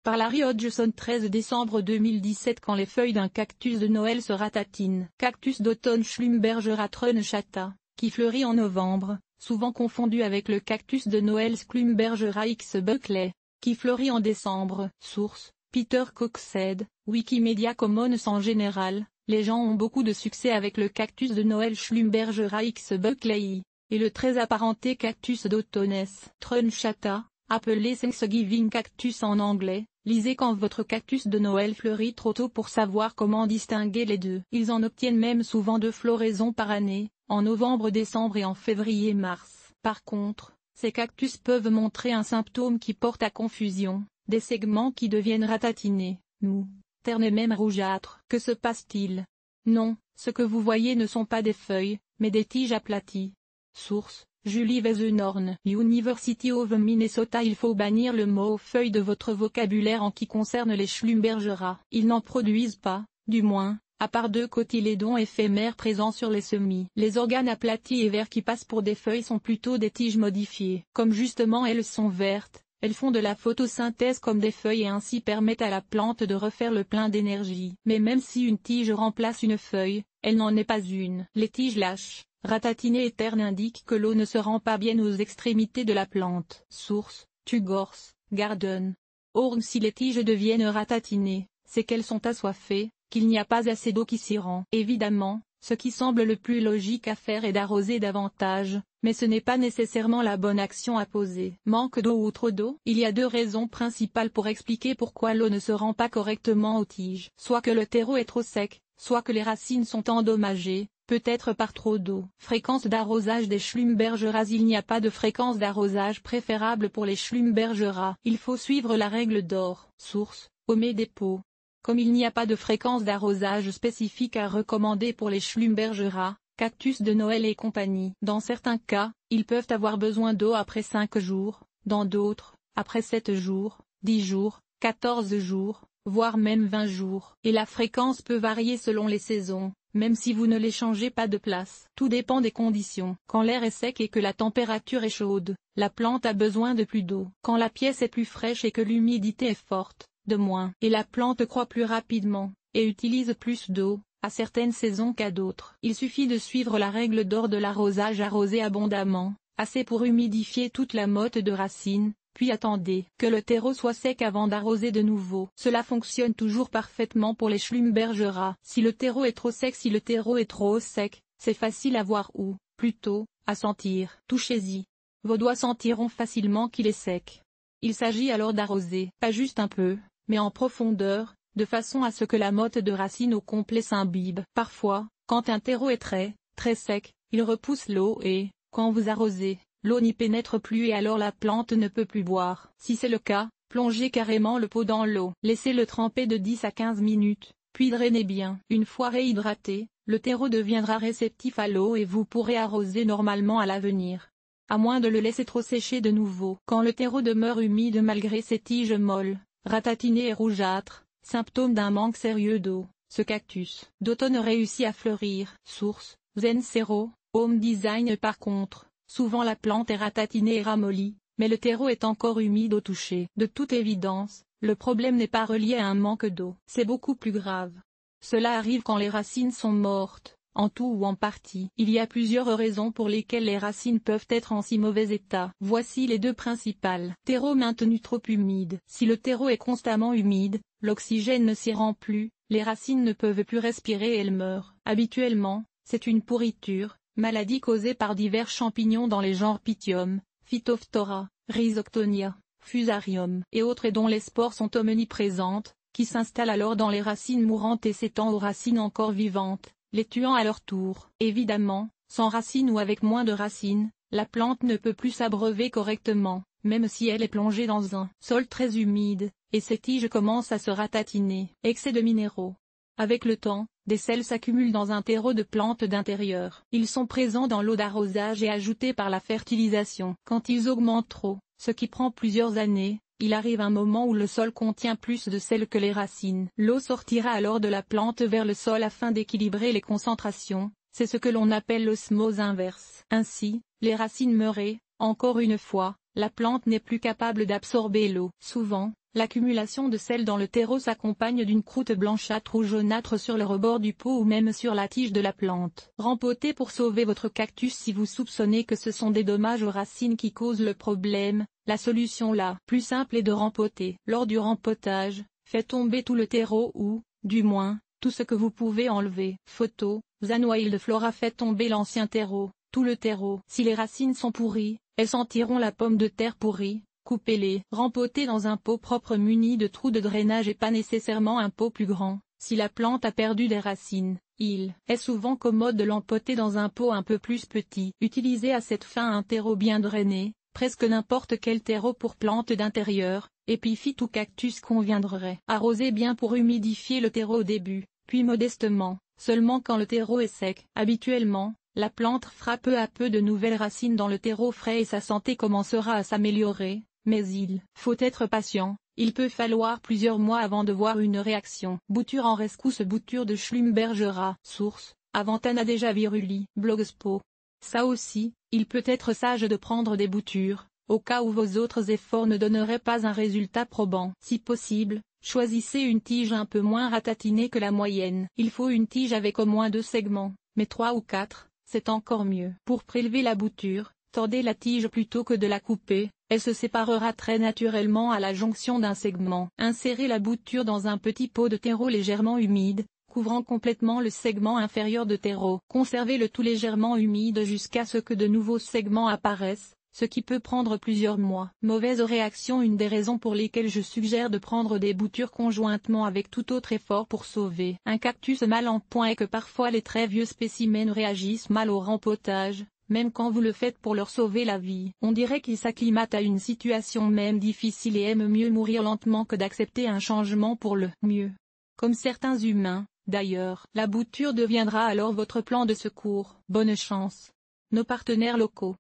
Par Larry Hodgson 13 décembre 2017 quand les feuilles d'un cactus de Noël se ratatinent. Cactus d'automne Schlumbergera trunchata, qui fleurit en novembre, souvent confondu avec le cactus de Noël Schlumbergera X Buckley, qui fleurit en décembre. Source, Peter Coxhead, Wikimedia Commons. En général, les gens ont beaucoup de succès avec le cactus de Noël Schlumbergera X Buckley, et le très apparenté cactus d'automne trunchata, appelé Thanksgiving cactus en anglais. Lisez quand votre cactus de Noël fleurit trop tôt pour savoir comment distinguer les deux. Ils en obtiennent même souvent 2 floraisons par année, en novembre-décembre et en février-mars. Par contre, ces cactus peuvent montrer un symptôme qui porte à confusion, des segments qui deviennent ratatinés, mous, ternes et même rougeâtres. Que se passe-t-il? Non, ce que vous voyez ne sont pas des feuilles, mais des tiges aplaties. Source, Julie Weisenhorn, University of Minnesota. Il faut bannir le mot feuille de votre vocabulaire en qui concerne les Schlumbergera. Ils n'en produisent pas, du moins, à part 2 cotylédons éphémères présents sur les semis. Les organes aplatis et verts qui passent pour des feuilles sont plutôt des tiges modifiées. Comme justement elles sont vertes, elles font de la photosynthèse comme des feuilles et ainsi permettent à la plante de refaire le plein d'énergie. Mais même si une tige remplace une feuille, elle n'en est pas une. Les tiges lâches, ratatinées et ternes indiquent que l'eau ne se rend pas bien aux extrémités de la plante. Source, Tugors, Garden. Or si les tiges deviennent ratatinées, c'est qu'elles sont assoiffées, qu'il n'y a pas assez d'eau qui s'y rend. Évidemment, ce qui semble le plus logique à faire est d'arroser davantage, mais ce n'est pas nécessairement la bonne action à poser. Manque d'eau ou trop d'eau? Il y a 2 raisons principales pour expliquer pourquoi l'eau ne se rend pas correctement aux tiges. Soit que le terreau est trop sec, soit que les racines sont endommagées, peut-être par trop d'eau. Fréquence d'arrosage des Schlumbergeras. Il n'y a pas de fréquence d'arrosage préférable pour les Schlumbergeras. Il faut suivre la règle d'or. Source, Home Depot. Comme il n'y a pas de fréquence d'arrosage spécifique à recommander pour les Schlumbergera, cactus de Noël et compagnie. Dans certains cas, ils peuvent avoir besoin d'eau après 5 jours, dans d'autres, après 7 jours, 10 jours, 14 jours, voire même 20 jours. Et la fréquence peut varier selon les saisons, même si vous ne les changez pas de place. Tout dépend des conditions. Quand l'air est sec et que la température est chaude, la plante a besoin de plus d'eau. Quand la pièce est plus fraîche et que l'humidité est forte, de moins. Et la plante croît plus rapidement, et utilise plus d'eau, à certaines saisons qu'à d'autres. Il suffit de suivre la règle d'or de l'arrosage. Arroser abondamment, assez pour humidifier toute la motte de racines, puis attendez que le terreau soit sec avant d'arroser de nouveau. Cela fonctionne toujours parfaitement pour les Schlumbergera. Si le terreau est trop sec, c'est facile à voir ou, plutôt, à sentir. Touchez-y. Vos doigts sentiront facilement qu'il est sec. Il s'agit alors d'arroser, pas juste un peu, mais en profondeur, de façon à ce que la motte de racine au complet s'imbibe. Parfois, quand un terreau est très sec, il repousse l'eau et, quand vous arrosez, l'eau n'y pénètre plus et alors la plante ne peut plus boire. Si c'est le cas, plongez carrément le pot dans l'eau. Laissez-le tremper de 10 à 15 minutes, puis drainez bien. Une fois réhydraté, le terreau deviendra réceptif à l'eau et vous pourrez arroser normalement à l'avenir. À moins de le laisser trop sécher de nouveau. Quand le terreau demeure humide malgré ses tiges molles, ratatinées et rougeâtres, symptôme d'un manque sérieux d'eau, ce cactus d'automne réussit à fleurir. Source, Zencero, Home Design. Par contre, souvent la plante est ratatinée et ramollie, mais le terreau est encore humide au toucher. De toute évidence, le problème n'est pas relié à un manque d'eau. C'est beaucoup plus grave. Cela arrive quand les racines sont mortes, en tout ou en partie. Il y a plusieurs raisons pour lesquelles les racines peuvent être en si mauvais état. Voici les 2 principales. Terreau maintenu trop humide. Si le terreau est constamment humide, l'oxygène ne s'y rend plus, les racines ne peuvent plus respirer et elles meurent. Habituellement, c'est une pourriture, maladie causée par divers champignons dans les genres Pythium, Phytophthora, Rhizoctonia, Fusarium et autres et dont les spores sont omniprésentes, qui s'installent alors dans les racines mourantes et s'étendent aux racines encore vivantes, les tuant à leur tour. Évidemment, sans racines ou avec moins de racines, la plante ne peut plus s'abreuver correctement, même si elle est plongée dans un sol très humide, et ses tiges commencent à se ratatiner. Excès de minéraux. Avec le temps, des sels s'accumulent dans un terreau de plantes d'intérieur. Ils sont présents dans l'eau d'arrosage et ajoutés par la fertilisation. Quand ils augmentent trop, ce qui prend plusieurs années, il arrive un moment où le sol contient plus de sel que les racines. L'eau sortira alors de la plante vers le sol afin d'équilibrer les concentrations, c'est ce que l'on appelle l'osmose inverse. Ainsi, les racines meurent et, encore une fois, la plante n'est plus capable d'absorber l'eau. Souvent, L'accumulation de sel dans le terreau s'accompagne d'une croûte blanchâtre ou jaunâtre sur le rebord du pot ou même sur la tige de la plante. Rempotez pour sauver votre cactus. Si vous soupçonnez que ce sont des dommages aux racines qui causent le problème, la solution la plus simple est de rempoter. Lors du rempotage, faites tomber tout le terreau ou, du moins, tout ce que vous pouvez enlever. Photo, Zanowild Flora. Faites tomber l'ancien terreau, tout le terreau. Si les racines sont pourries, elles sentiront la pomme de terre pourrie. Coupez-les. Rempotez dans un pot propre muni de trous de drainage et pas nécessairement un pot plus grand. Si la plante a perdu des racines, il est souvent commode de l'empoter dans un pot un peu plus petit. Utilisez à cette fin un terreau bien drainé, presque n'importe quel terreau pour plantes d'intérieur, épiphyte ou cactus conviendrait. Arrosez bien pour humidifier le terreau au début, puis modestement, seulement quand le terreau est sec. Habituellement, la plante fera peu à peu de nouvelles racines dans le terreau frais et sa santé commencera à s'améliorer. Mais il faut être patient, il peut falloir plusieurs mois avant de voir une réaction. Bouture en rescousse. Bouture de Schlumbergera. Source, Avantana déjà viruli. Blogspot. Ça aussi, il peut être sage de prendre des boutures, au cas où vos autres efforts ne donneraient pas un résultat probant. Si possible, choisissez une tige un peu moins ratatinée que la moyenne. Il faut une tige avec au moins 2 segments, mais 3 ou 4, c'est encore mieux. Pour prélever la bouture, tordez la tige plutôt que de la couper, elle se séparera très naturellement à la jonction d'un segment. Insérez la bouture dans un petit pot de terreau légèrement humide, couvrant complètement le segment inférieur de terreau. Conservez le tout légèrement humide jusqu'à ce que de nouveaux segments apparaissent, ce qui peut prendre plusieurs mois. Mauvaise réaction. Une des raisons pour lesquelles je suggère de prendre des boutures conjointement avec tout autre effort pour sauver un cactus mal en point est que parfois les très vieux spécimens réagissent mal au rempotage, même quand vous le faites pour leur sauver la vie. On dirait qu'ils s'acclimatent à une situation même difficile et aiment mieux mourir lentement que d'accepter un changement pour le mieux. Comme certains humains, d'ailleurs. La bouture deviendra alors votre plan de secours. Bonne chance. Nos partenaires locaux.